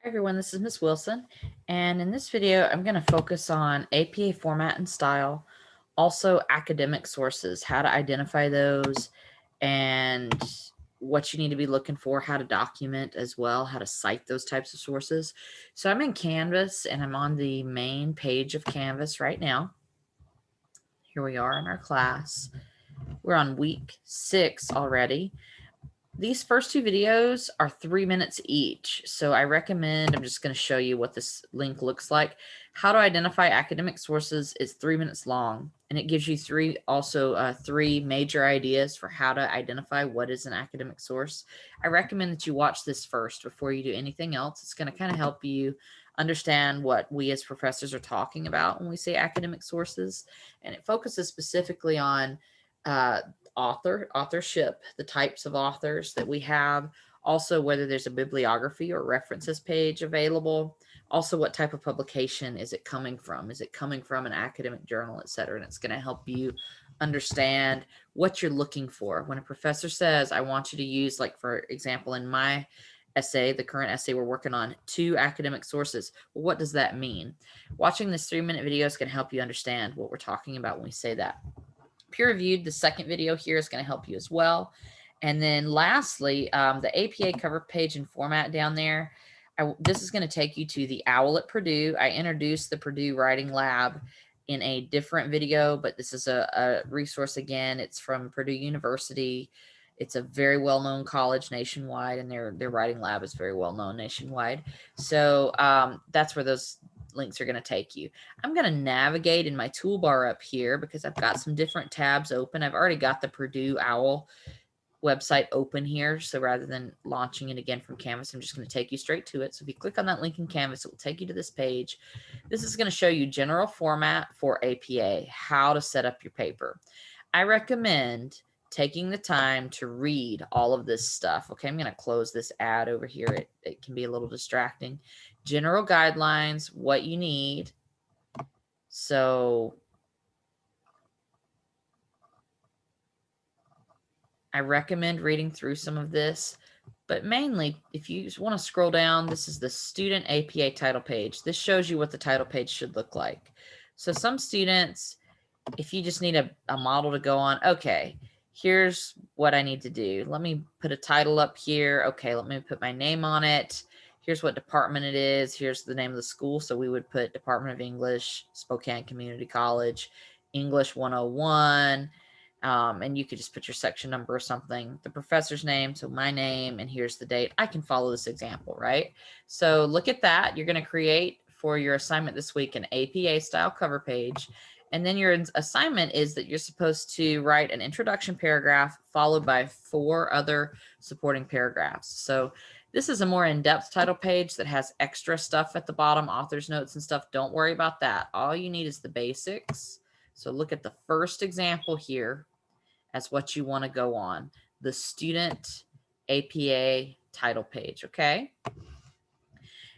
Hi everyone, this is Miss Wilson, and in this video I'm going to focus on APA format and style, also academic sources, how to identify those, and what you need to be looking for, how to document as well, how to cite those types of sources. So I'm in Canvas and I'm on the main page of Canvas right now. Here we are in our class. We're on week 6 already. These first two videos are 3 minutes each. So I recommend, I'm just going to show you what this link looks like. How to identify academic sources is 3 minutes long. And it gives you three major ideas for how to identify what is an academic source. I recommend that you watch this first before you do anything else. It's going to kind of help you understand what we as professors are talking about when we say academic sources. And it focuses specifically on authorship, the types of authors that we have, also whether there's a bibliography or references page available, also what type of publication is it coming from? Is it coming from an academic journal, etc.? And it's going to help you understand what you're looking for. When a professor says, I want you to use, like for example, in my essay, the current essay we're working on, 2 academic sources. Well, what does that mean? Watching this 3-minute video is going to help you understand what we're talking about when we say that. Peer reviewed, the second video here, is going to help you as well. And then lastly, the APA cover page and format down there. This is going to take you to the OWL at Purdue. I introduced the Purdue Writing Lab in a different video, but this is a resource again. It's from Purdue University. It's a very well-known college nationwide, and their writing lab is very well-known nationwide. So that's where those links are going to take you. I'm going to navigate in my toolbar up here because I've got some different tabs open. I've already got the Purdue OWL website open here. So rather than launching it again from Canvas, I'm just going to take you straight to it. So if you click on that link in Canvas, it will take you to this page. This is going to show you general format for APA, how to set up your paper. I recommend taking the time to read all of this stuff. Okay, I'm going to close this ad over here. It can be a little distracting. General guidelines, what you need. So I recommend reading through some of this, but mainly if you just want to scroll down, this is the student APA title page. This shows you what the title page should look like. So some students, if you just need a model to go on, okay, here's what I need to do. Let me put a title up here. Okay, let me put my name on it. Here's what department it is. Here's the name of the school. So we would put Department of English, Spokane Community College, English 101. And you could just put your section number or something, the professor's name, so my name, and here's the date. I can follow this example, right? So look at that. You're going to create for your assignment this week an APA style cover page. And then your assignment is that you're supposed to write an introduction paragraph followed by 4 other supporting paragraphs. So this is a more in-depth title page that has extra stuff at the bottom, author's notes and stuff. Don't worry about that. All you need is the basics. So look at the first example here as what you want to go on, the student APA title page, okay?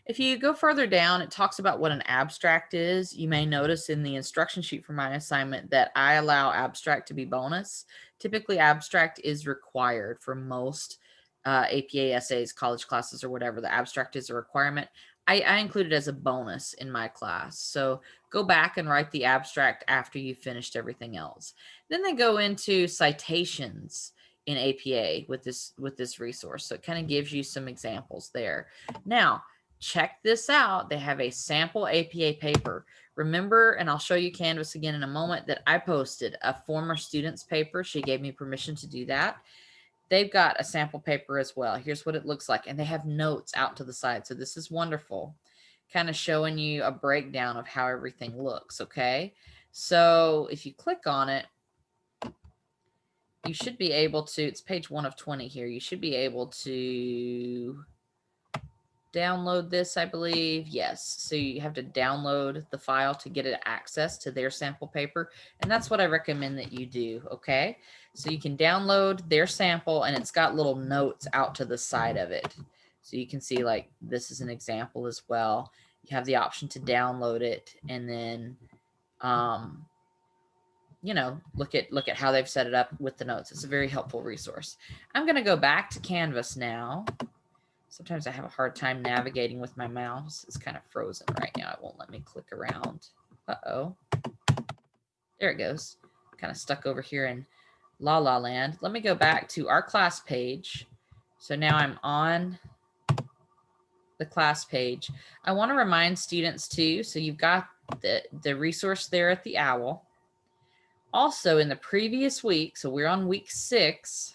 If you go further down, it talks about what an abstract is. You may notice in the instruction sheet for my assignment that I allow abstract to be bonus. Typically, abstract is required for most APA essays, college classes, or whatever. The abstract is a requirement. I include it as a bonus in my class. So go back and write the abstract after you've finished everything else. Then they go into citations in APA with this resource. So it kind of gives you some examples there. Now, check this out. They have a sample APA paper. Remember, and I'll show you Canvas again in a moment, that I posted a former student's paper. She gave me permission to do that. They've got a sample paper as well. Here's what it looks like. And they have notes out to the side. So this is wonderful. Kind of showing you a breakdown of how everything looks, okay? So if you click on it, you should be able to, it's page 1 of 20 here. You should be able to download this, I believe. Yes. So you have to download the file to get it access to their sample paper. And that's what I recommend that you do. Okay. So you can download their sample and it's got little notes out to the side of it. So you can see, like, this is an example as well. You have the option to download it and then, you know, look at how they've set it up with the notes. It's a very helpful resource. I'm going to go back to Canvas now. Sometimes I have a hard time navigating with my mouse. It's kind of frozen right now. It won't let me click around. Uh-oh. There it goes. Kind of stuck over here in La La Land. Let me go back to our class page. So now I'm on the class page. I want to remind students too, so you've got the resource there at the OWL. Also in the previous week, so we're on week 6.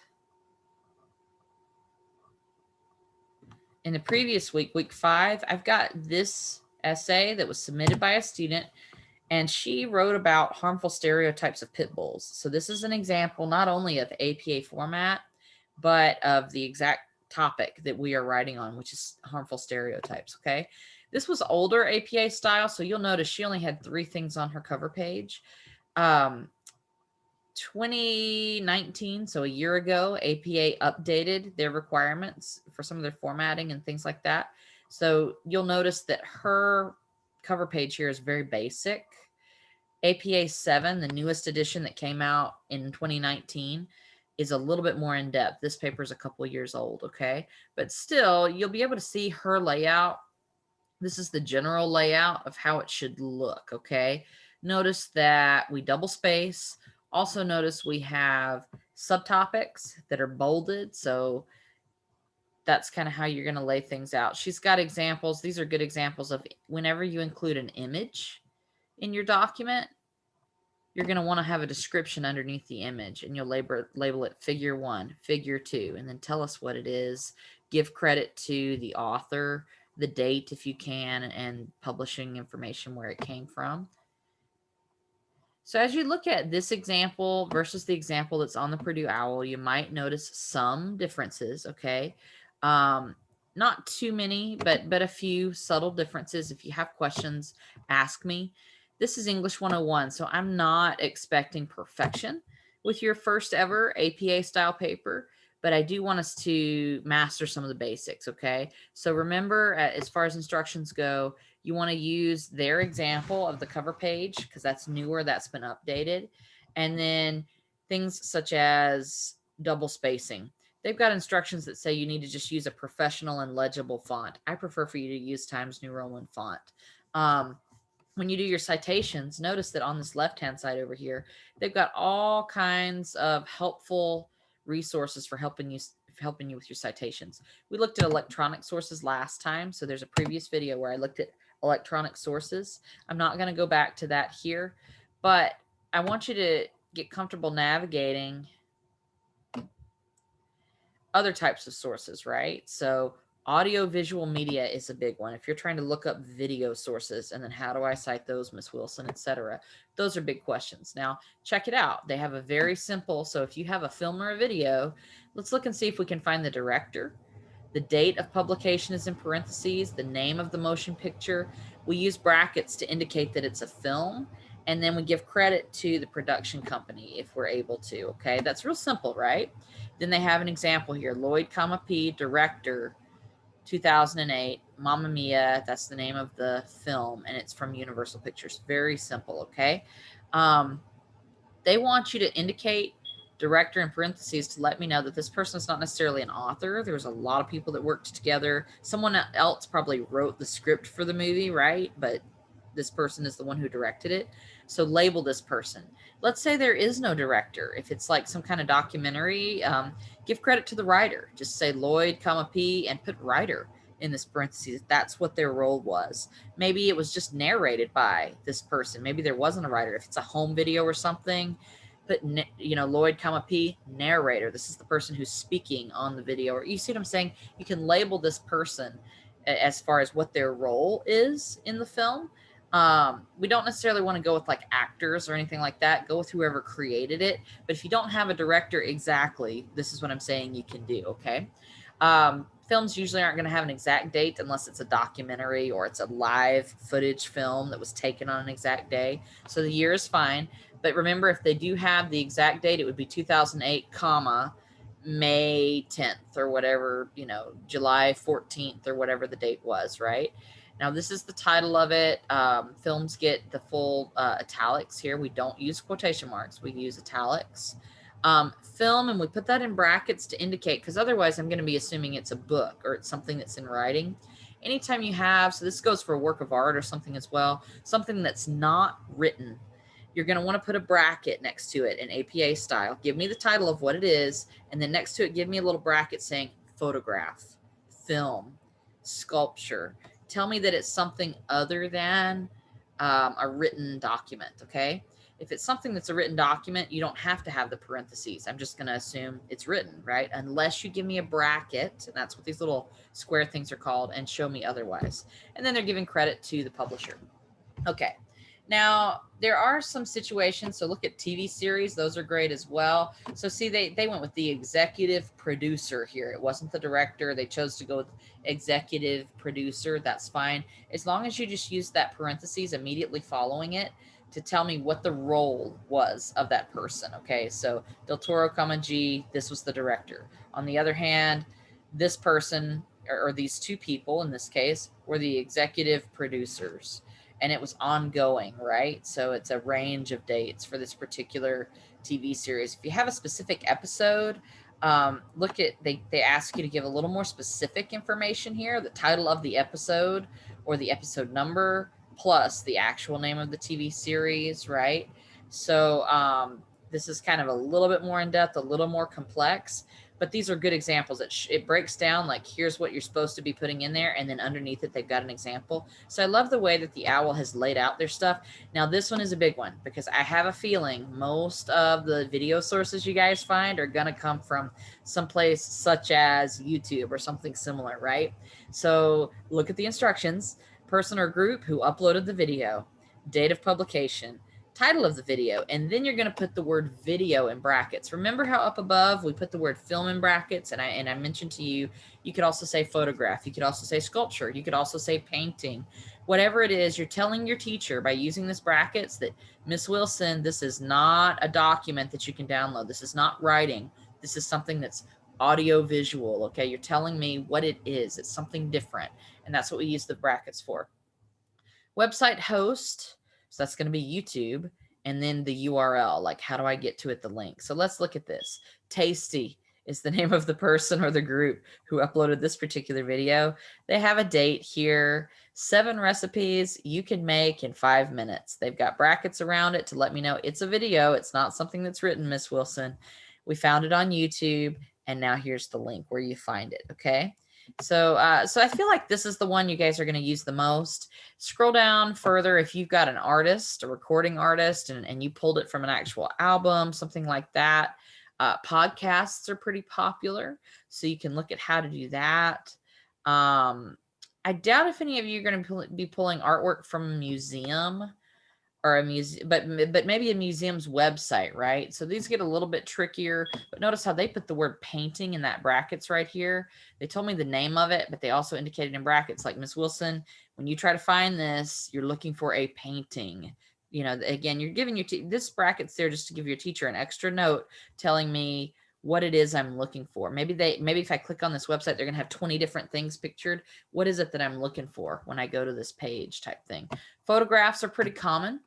In the previous week, week 5, I've got this essay that was submitted by a student, and she wrote about harmful stereotypes of pit bulls. So this is an example not only of APA format, but of the exact topic that we are writing on, which is harmful stereotypes, okay? This was older APA style, so you'll notice she only had 3 things on her cover page. 2019, so a year ago, APA updated their requirements for some of their formatting and things like that. So you'll notice that her cover page here is very basic. APA 7, the newest edition that came out in 2019, is a little bit more in depth. This paper is a couple years old, okay? But still, you'll be able to see her layout. This is the general layout of how it should look, okay? Notice that we double space. Also notice we have subtopics that are bolded, so that's kind of how you're going to lay things out. She's got examples. These are good examples of whenever you include an image in your document, you're going to want to have a description underneath the image, and you'll label it figure 1, figure 2, and then tell us what it is. Give credit to the author, the date if you can, and publishing information where it came from. So as you look at this example versus the example that's on the Purdue OWL, you might notice some differences, okay? Not too many, but a few subtle differences. If you have questions, ask me. This is English 101, so I'm not expecting perfection with your first ever APA style paper, but I do want us to master some of the basics, okay? So remember, as far as instructions go, you want to use their example of the cover page because that's newer, that's been updated. And then things such as double spacing. They've got instructions that say you need to just use a professional and legible font. I prefer for you to use Times New Roman font. When you do your citations, notice that on this left-hand side over here, they've got all kinds of helpful resources for helping you with your citations. We looked at electronic sources last time, so there's a previous video where I looked at electronic sources. I'm not going to go back to that here, but I want you to get comfortable navigating other types of sources, right? So audio visual media is a big one. If you're trying to look up video sources and then how do I cite those, Miss Wilson, etc., those are big questions. Now, check it out. They have a very simple, so if you have a film or a video, let's look and see if we can find the director. The date of publication is in parentheses, the name of the motion picture. We use brackets to indicate that it's a film, and then we give credit to the production company if we're able to, okay? That's real simple, right? Then they have an example here, Lloyd, P, director, 2008, Mamma Mia, that's the name of the film, and it's from Universal Pictures. Very simple, okay? They want you to indicate director in parentheses to let me know that this person is not necessarily an author. There's a lot of people that worked together. Someone else probably wrote the script for the movie, right? But this person is the one who directed it. So label this person. Let's say there is no director. If it's like some kind of documentary, give credit to the writer. Just say Lloyd, P, and put writer in this parentheses. That's what their role was. Maybe it was just narrated by this person. Maybe there wasn't a writer. If it's a home video or something, put, Lloyd, P, narrator. This is the person who's speaking on the video. Or you see what I'm saying? You can label this person as far as what their role is in the film. We don't necessarily want to go with like actors or anything like that. Go with whoever created it. But if you don't have a director exactly, this is what I'm saying you can do, okay? Films usually aren't going to have an exact date unless it's a documentary or it's a live footage film that was taken on an exact day. So the year is fine. But remember, if they do have the exact date, it would be 2008, May 10th or whatever, July 14th or whatever the date was, right? Now, this is the title of it. Films get the full italics here. We don't use quotation marks. We use italics. Film, and we put that in brackets to indicate, because otherwise I'm going to be assuming it's a book or it's something that's in writing. Anytime you have, so this goes for a work of art or something as well, something that's not written, you're going to want to put a bracket next to it in APA style. Give me the title of what it is, and then next to it, give me a little bracket saying photograph, film, sculpture. Tell me that it's something other than a written document, okay? If it's something that's a written document, you don't have to have the parentheses. I'm just going to assume it's written, right? Unless you give me a bracket, and that's what these little square things are called, and show me otherwise. And then they're giving credit to the publisher. Okay. Now, there are some situations, so look at TV series. Those are great as well. So see, they went with the executive producer here. It wasn't the director. They chose to go with executive producer. That's fine. As long as you just use that parentheses immediately following it to tell me what the role was of that person, okay? So Del Toro, G, this was the director. On the other hand, this person, or these two people in this case, were the executive producers. And it was ongoing, right? So it's a range of dates for this particular TV series. If you have a specific episode, look at, they ask you to give a little more specific information here, the title of the episode or the episode number, plus the actual name of the TV series, right? So this is kind of a little bit more in depth, a little more complex, but these are good examples. It breaks down like, here's what you're supposed to be putting in there, and then underneath it, they've got an example. So I love the way that the OWL has laid out their stuff. Now, this one is a big one because I have a feeling most of the video sources you guys find are going to come from someplace such as YouTube or something similar, right? So look at the instructions. Person or group who uploaded the video, date of publication, title of the video, and then you're going to put the word video in brackets. Remember how up above we put the word film in brackets, and I mentioned to you, you could also say photograph, you could also say sculpture, you could also say painting. Whatever it is, you're telling your teacher by using this brackets that, Miss Wilson, this is not a document that you can download. This is not writing. This is something that's audio visual, okay? You're telling me what it is. It's something different, and that's what we use the brackets for. Website host, so that's going to be YouTube, and then the URL, like how do I get to it, the link. So let's look at this. Tasty is the name of the person or the group who uploaded this particular video. They have a date here, 7 recipes you can make in 5 minutes. They've got brackets around it to let me know it's a video. It's not something that's written, Miss Wilson. We found it on YouTube, and now here's the link where you find it, okay? So I feel like this is the one you guys are going to use the most. Scroll down further if you've got an artist, a recording artist, and you pulled it from an actual album, something like that. Podcasts are pretty popular, so you can look at how to do that. I doubt if any of you are going to be pulling artwork from a museum or a museum, but maybe a museum's website, right? So these get a little bit trickier, but notice how they put the word painting in that brackets right here. They told me the name of it, but they also indicated in brackets, like, Miss Wilson, when you try to find this, you're looking for a painting. You know, again, you're giving your this bracket's there just to give your teacher an extra note telling me what it is I'm looking for. Maybe if I click on this website, they're going to have 20 different things pictured. What is it that I'm looking for when I go to this page type thing? Photographs are pretty common.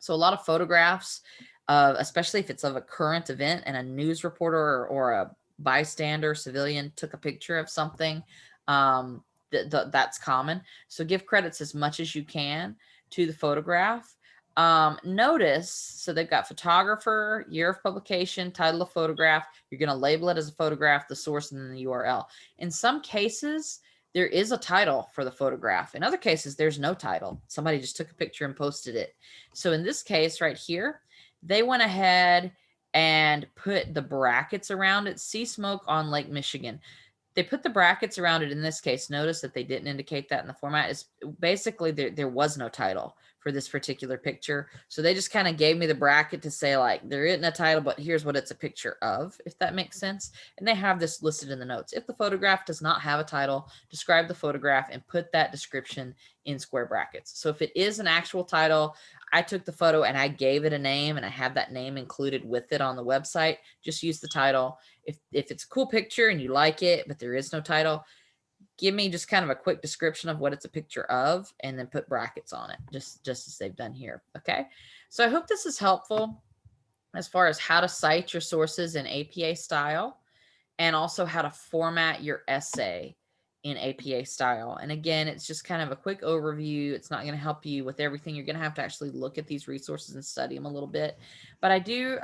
So a lot of photographs, especially if it's of a current event and a news reporter or a bystander, civilian took a picture of something, that's common. So give credits as much as you can to the photograph. Notice, so they've got photographer, year of publication, title of photograph. You're going to label it as a photograph, the source, and then the URL. In some cases, there is a title for the photograph. In other cases, there's no title. Somebody just took a picture and posted it. So in this case right here, they went ahead and put the brackets around it. See smoke on Lake Michigan. They put the brackets around it in this case. Notice that they didn't indicate that in the format. It's basically there was no title for this particular picture. So they just kind of gave me the bracket to say, like, there isn't a title, but here's what it's a picture of, if that makes sense. And they have this listed in the notes. If the photograph does not have a title, describe the photograph and put that description in square brackets. So if it is an actual title, I took the photo and I gave it a name and I have that name included with it on the website, just use the title. If it's a cool picture and you like it, but there is no title, give me just kind of a quick description of what it's a picture of and then put brackets on it, just as they've done here. Okay. So I hope this is helpful. as far as how to cite your sources in APA style, and also how to format your essay in APA style. And again, it's just kind of a quick overview. It's not going to help you with everything. You're going to have to actually look at these resources and study them a little bit. But I do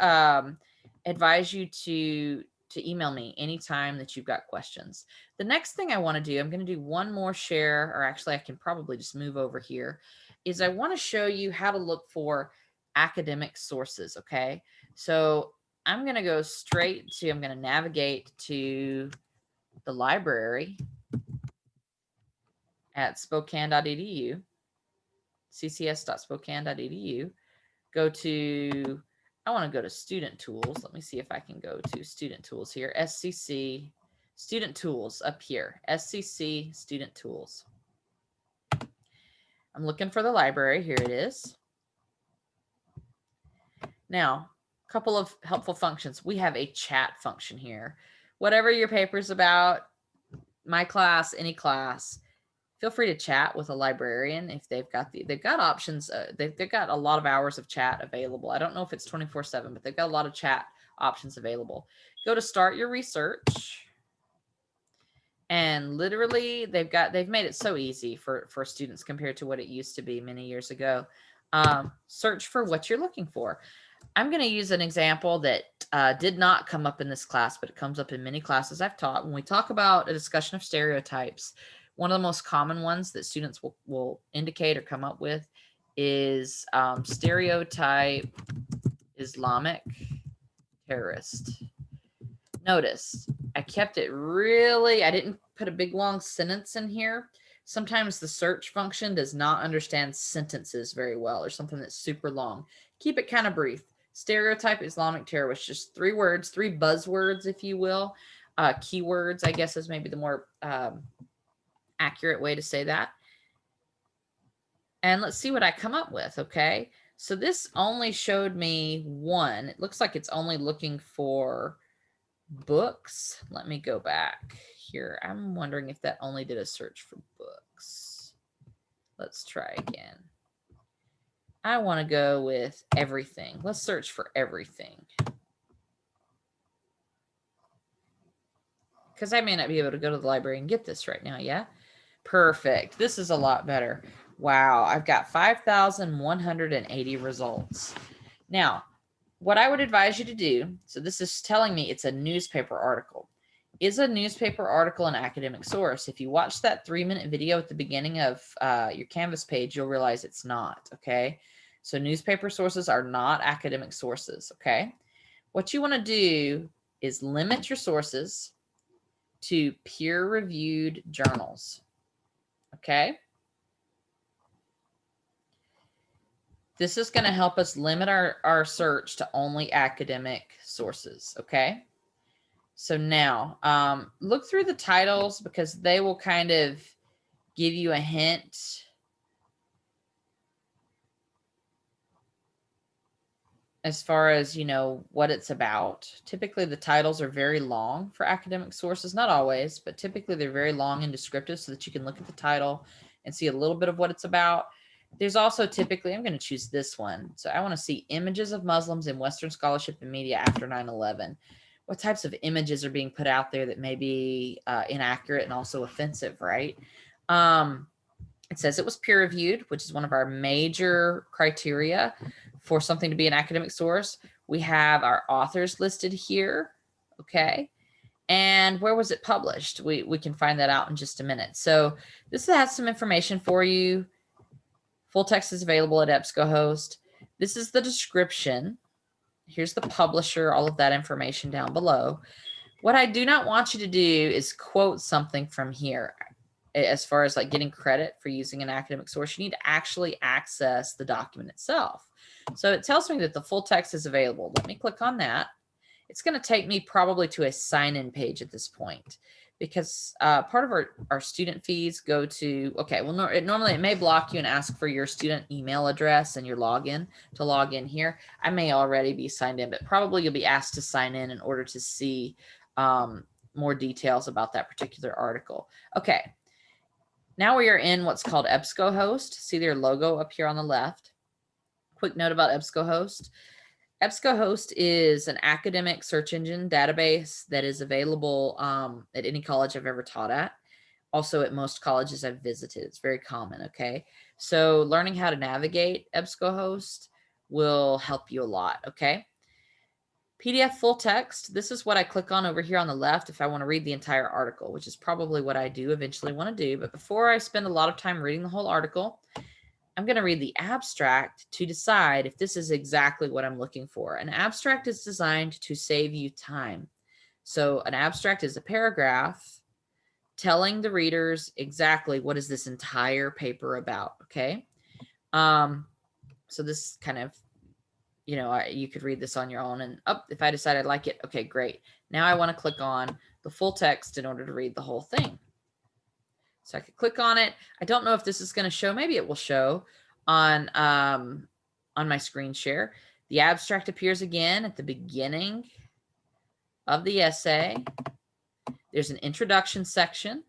advise you to email me anytime that you've got questions. The next thing I want to do, I'm going to do one more share, or actually I can probably just move over here, is I want to show you how to look for academic sources. Okay. So I'm going to go straight to, I'm going to navigate to the library at spokane.edu, ccs.spokane.edu. Go to, I want to go to student tools. Let me see if I can go to student tools here. SCC, student tools up here, SCC student tools. I'm looking for the library. Here it is. Now, a couple of helpful functions. We have a chat function here. Whatever your paper's about, my class, any class, feel free to chat with a librarian if they've got options. They've got a lot of hours of chat available. I don't know if it's 24/7, but they've got a lot of chat options available. Go to start your research. And literally they've made it so easy for students compared to what it used to be many years ago. Search for what you're looking for. I'm going to use an example that did not come up in this class, but it comes up in many classes I've taught. When we talk about a discussion of stereotypes, one of the most common ones that students will indicate or come up with is stereotype Islamic terrorist. Notice I kept it really, I didn't put a big long sentence in here. Sometimes the search function does not understand sentences very well, or something that's super long. Keep it kind of brief. Stereotype Islamic terrorist, just 3 words, 3 buzzwords, if you will. Keywords, I guess, is maybe the more accurate way to say that. And let's see what I come up with, okay? So this only showed me 1. It looks like it's only looking for books. Let me go back here. I'm wondering if that only did a search for books. Let's try again. I want to go with everything. Let's search for everything. Because I may not be able to go to the library and get this right now. Yeah. Perfect. This is a lot better. Wow. I've got 5,180 results. Now, what I would advise you to do, so this is telling me it's a newspaper article. Is a newspaper article an academic source? If you watch that 3-minute video at the beginning of your Canvas page, you'll realize it's not, okay? So newspaper sources are not academic sources, okay? What you want to do is limit your sources to peer-reviewed journals, okay? This is going to help us limit our search to only academic sources, okay? So now, look through the titles because they will kind of give you a hint as far as, you know, what it's about. Typically, the titles are very long for academic sources. Not always, but typically they're very long and descriptive so that you can look at the title and see a little bit of what it's about. There's also typically, I'm going to choose this one. So I want to see images of Muslims in Western scholarship and media after 9/11. What types of images are being put out there that may be inaccurate and also offensive, right? It says it was peer-reviewed, which is one of our major criteria for something to be an academic source. We have our authors listed here, okay? And where was it published? We can find that out in just a minute. So this has some information for you. Full text is available at EbscoHost. This is the description. Here's the publisher, all of that information down below. What I do not want you to do is quote something from here. As far as like getting credit for using an academic source, you need to actually access the document itself. So it tells me that the full text is available. Let me click on that. It's going to take me probably to a sign-in page at this point because part of our student fees go to, okay, well, normally it may block you and ask for your student email address and your login to log in here. I may already be signed in, but probably you'll be asked to sign in order to see more details about that particular article. Okay. Now we are in what's called EbscoHost. See their logo up here on the left. Quick note about EbscoHost. EbscoHost is an academic search engine database that is available at any college I've ever taught at. Also at most colleges I've visited. It's very common, okay? So learning how to navigate EbscoHost will help you a lot, okay? PDF full text, this is what I click on over here on the left if I want to read the entire article, which is probably what I do eventually want to do. But before I spend a lot of time reading the whole article, I'm going to read the abstract to decide if this is exactly what I'm looking for. An abstract is designed to save you time. So an abstract is a paragraph telling the readers exactly what is this entire paper about, okay? So this kind of, you know, you could read this on your own and if I decide I like it, okay, great. Now I want to click on the full text in order to read the whole thing. So I could click on it. I don't know if this is going to show. Maybe it will show on my screen share. The abstract appears again at the beginning of the essay. There's an introduction section.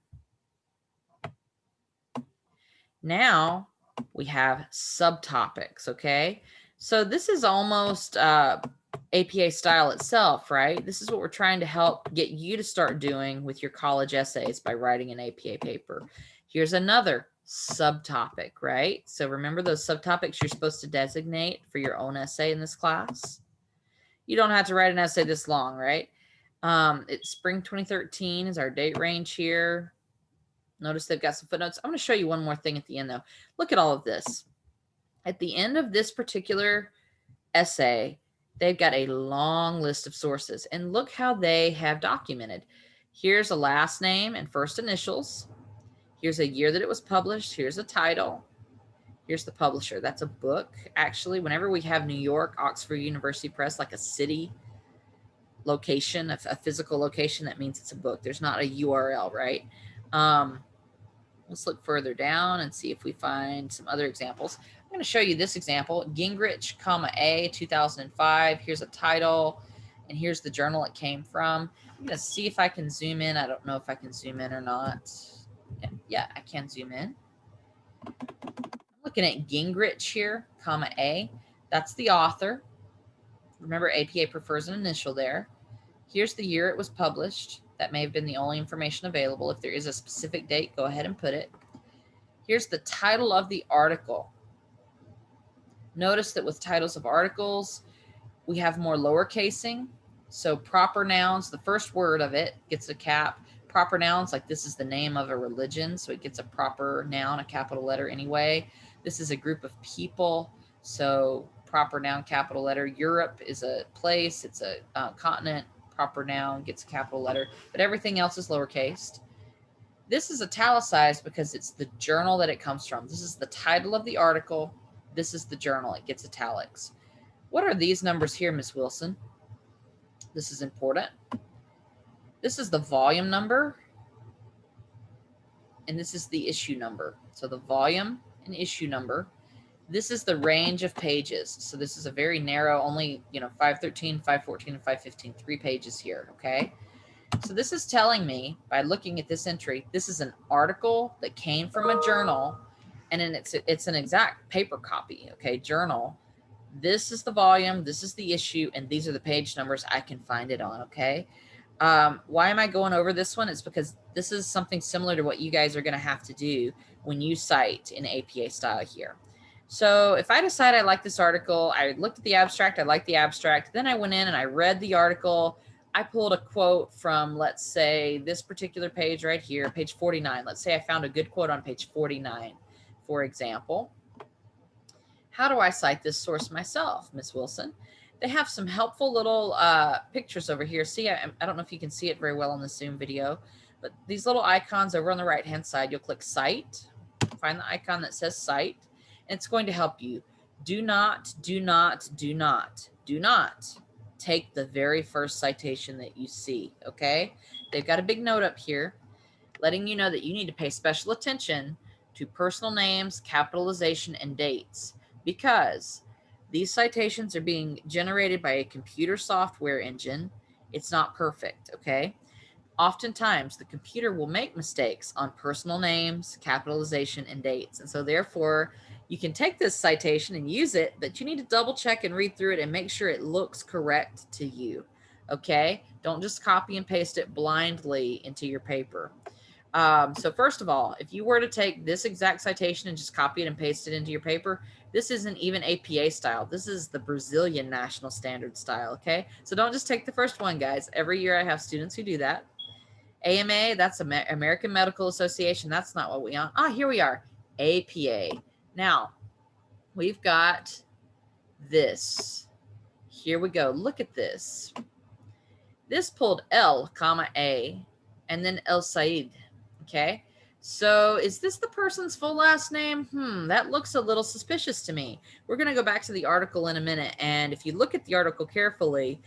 Now we have subtopics, okay? So this is almost APA style itself, right? This is what we're trying to help get you to start doing with your college essays by writing an APA paper. Here's another subtopic, right? So remember those subtopics you're supposed to designate for your own essay in this class? You don't have to write an essay this long, right? It's spring 2013 is our date range here. Notice they've got some footnotes. I'm going to show you one more thing at the end, though. Look at all of this. At the end of this particular essay, they've got a long list of sources. And look how they have documented. Here's a last name and first initials. Here's a year that it was published. Here's a title. Here's the publisher. That's a book. Actually, whenever we have New York, Oxford University Press, like a city location, a physical location, that means it's a book. There's not a URL, right? Let's look further down and see if we find some other examples. I'm going to show you this example, Gingrich, A, 2005. Here's a title, and here's the journal it came from. I'm going to see if I can zoom in. I don't know if I can zoom in or not. Yeah, I can zoom in. I'm looking at Gingrich here, A. That's the author. Remember, APA prefers an initial there. Here's the year it was published. That may have been the only information available. If there is a specific date, go ahead and put it. Here's the title of the article. Notice that with titles of articles, we have more lowercasing. So proper nouns, the first word of it gets a cap. Proper nouns, like this is the name of a religion, so it gets a proper noun, a capital letter anyway. This is a group of people, so proper noun, capital letter. Europe is a place, it's a continent. Proper noun gets a capital letter, but everything else is lowercase. This is italicized because it's the journal that it comes from. This is the title of the article. This is the journal. It gets italics. What are these numbers here, Miss Wilson? This is important. This is the volume number, and this is the issue number. So the volume and issue number. This is the range of pages. So this is a very narrow, only, 513, 514, and 515, 3 pages here, okay? So this is telling me, by looking at this entry, this is an article that came from a journal, and then it's an exact paper copy, okay, journal. This is the volume, this is the issue, and these are the page numbers I can find it on, okay? Why am I going over this one? It's because this is something similar to what you guys are going to have to do when you cite in APA style here. So if I decide I like this article, I looked at the abstract, I like the abstract, then I went in and I read the article. I pulled a quote from, let's say, this particular page right here, page 49. Let's say I found a good quote on page 49, for example. How do I cite this source myself, Miss Wilson? They have some helpful little pictures over here. See, I don't know if you can see it very well on the Zoom video, but these little icons over on the right-hand side, you'll click Cite, find the icon that says Cite, and it's going to help you. Do not take the very first citation that you see, okay? They've got a big note up here letting you know that you need to pay special attention to personal names, capitalization, and dates, because these citations are being generated by a computer software engine. It's not perfect, okay? oftentimes the computer will make mistakes on personal names, capitalization, and dates. And so therefore, you can take this citation and use it, but you need to double check and read through it and make sure it looks correct to you. Okay? Don't just copy and paste it blindly into your paper. So first of all, if you were to take this exact citation and just copy it and paste it into your paper, this isn't even APA style. This is the Brazilian National Standard style, okay? So don't just take the first one, guys. Every year I have students who do that. AMA, that's American Medical Association. That's not what we want. Here we are. APA. Now, we've got this. Here we go. Look at this. This pulled L, comma A, and then El Said. Okay. So is this the person's full last name? That looks a little suspicious to me. We're going to go back to the article in a minute. And if you look at the article carefully,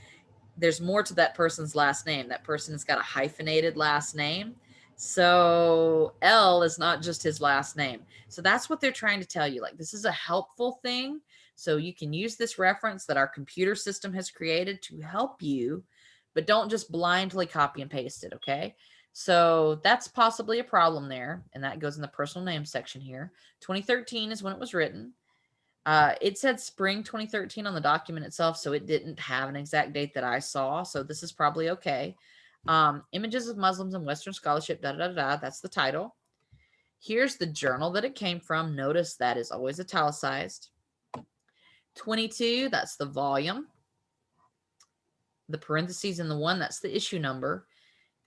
there's more to that person's last name. That person has got a hyphenated last name. So L is not just his last name. So that's what they're trying to tell you. Like, this is a helpful thing. So you can use this reference that our computer system has created to help you, but don't just blindly copy and paste it, okay? So that's possibly a problem there, and that goes in the personal name section here. 2013 is when it was written. It said spring 2013 on the document itself, so it didn't have an exact date that I saw, so this is probably okay. Images of Muslims in Western Scholarship, that's the title. Here's the journal that it came from. Notice that is always italicized. 22, that's the volume. The parentheses in the 1, that's the issue number.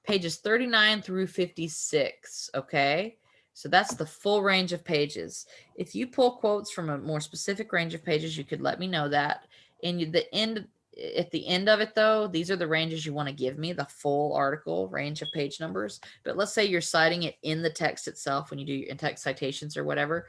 Pages 39 through 56, okay? So that's the full range of pages. If you pull quotes from a more specific range of pages, you could let me know that. And at the end of it, though, these are the ranges you want to give me, the full article range of page numbers. But let's say you're citing it in the text itself when you do your in-text citations or whatever.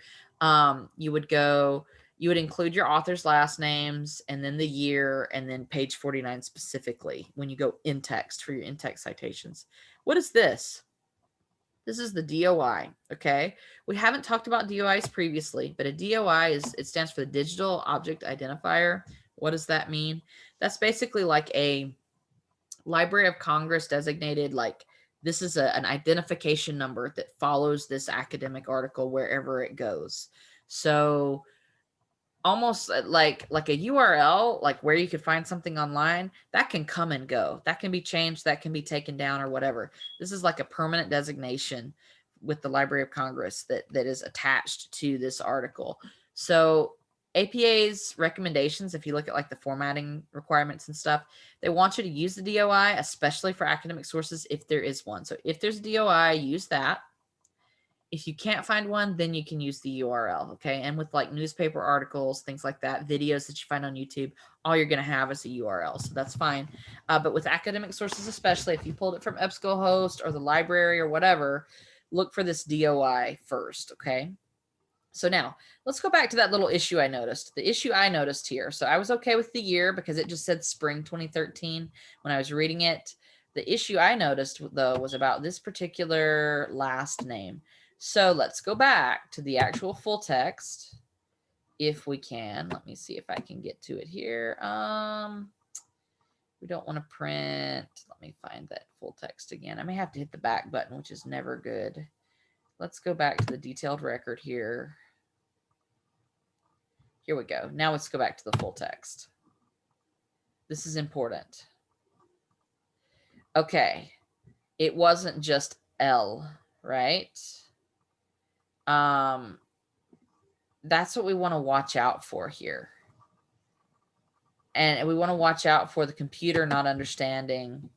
You would include your author's last names and then the year and then page 49 specifically when you go in text for your in-text citations. What is this? This is the DOI, okay? We haven't talked about DOIs previously, but a DOI it stands for the Digital Object Identifier. What does that mean? That's basically like a Library of Congress designated, like, this is an identification number that follows this academic article wherever it goes. So almost like a URL, like where you could find something online, that can come and go. That can be changed, that can be taken down or whatever. This is like a permanent designation with the Library of Congress that is attached to this article. So APA's recommendations, if you look at like the formatting requirements and stuff, they want you to use the DOI, especially for academic sources if there is one. So if there's a DOI, use that. If you can't find one, then you can use the URL, okay? And with like newspaper articles, things like that, videos that you find on YouTube, all you're going to have is a URL, so that's fine. But with academic sources especially, if you pulled it from EbscoHost or the library or whatever, look for this DOI first, okay? So now, let's go back to that little issue I noticed. The issue I noticed here, so I was okay with the year because it just said spring 2013 when I was reading it. The issue I noticed, though, was about this particular last name. So let's go back to the actual full text if we can. Let me see if I can get to it here. We don't want to print. Let me find that full text again. I may have to hit the back button, which is never good. Let's go back to the detailed record here. Here we go. Now let's go back to the full text. This is important. Okay. It wasn't just L, right? That's what we want to watch out for here. And we want to watch out for the computer not understanding